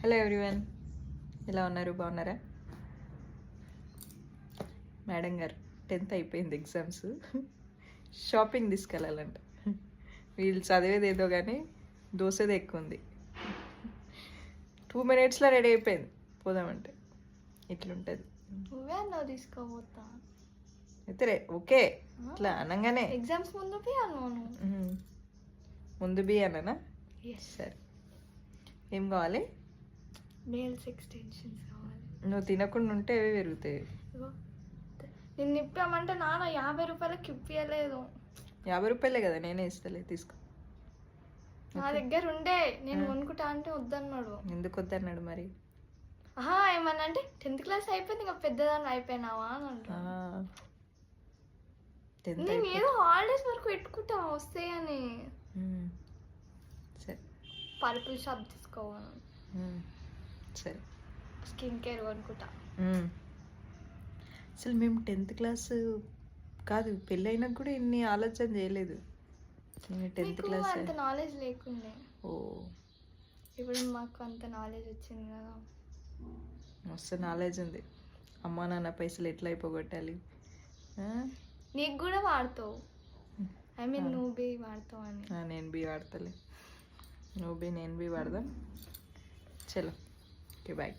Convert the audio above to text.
Hello everyone, ఎలా ఉన్నారు? బాగున్నారా? మేడం గారు 10th అయిపోయింది ఎగ్జామ్స్, షాపింగ్ తీసుకెళ్ళాలంట. వీళ్ళు చదివేది ఏదో కానీ దోసేది ఎక్కువ ఉంది. 2 minutesలో రెడీ అయిపోయింది, పోదామంటే ఇట్లుంటుంది. నువ్వే అన్నావు తీసుకోబోతా అయితే ఓకే, ఇట్లా అనగానే ఎగ్జామ్స్ ముందు అన్నాను. ముందు బి అన్నానా? సరే, ఏం కావాలి? నెయిల్స్ ఎక్స్టెన్షన్స్ కావాలి. నువ్వు తినకుండా ఉంటే ఏవి పెరుగుతాయి. నేను నిప్పామంటే నాన్న 50 రూపాయలకి ఇప్పియలేదు. 50 రూపాయలే కదా, నేనే ఇస్తలే, తీసుకో. నా దగ్గర ఉండే, నేను కొనుక్కుంటా అంటే వద్దన్నాడు. ఎందుకు వద్దన్నాడు మరి? ఏమన్నా అంటే 10th క్లాస్ అయిపోయింది, ఇంకా పెద్దదాన్ని అయిపోయినావా అని అంటా. నేను ఏదో హాలిడేస్ వరకు పెట్టుకుంటా వస్తాయని. సరే, పర్పుల్ షాప్ తీసుకోవాలి. సరే, స్కిన్ కేర్ కొనుక్కుంటా. అసలు మేము 10th క్లాస్ కాదు, పెళ్ళైనా కూడా ఇన్ని ఆలోచన చేయలేదు. 10th క్లాస్ అంత నాలెడ్జ్ లేకుండే. ఓ, ఇప్పుడు మాకు అంత నాలెడ్జ్ వచ్చింది కదా. మస్తు నాలెడ్జ్ ఉంది. అమ్మా నాన్న పైసలు ఎట్లా అయిపోగొట్టాలి. నీకు కూడా వాడతావు, ఐ మీన్ నువ్వు బి వాడతావు అని. నేను బి వాడతలే, నువ్వు బి నేను బి వాడదాం. చలో, ఓకే, బాయ్.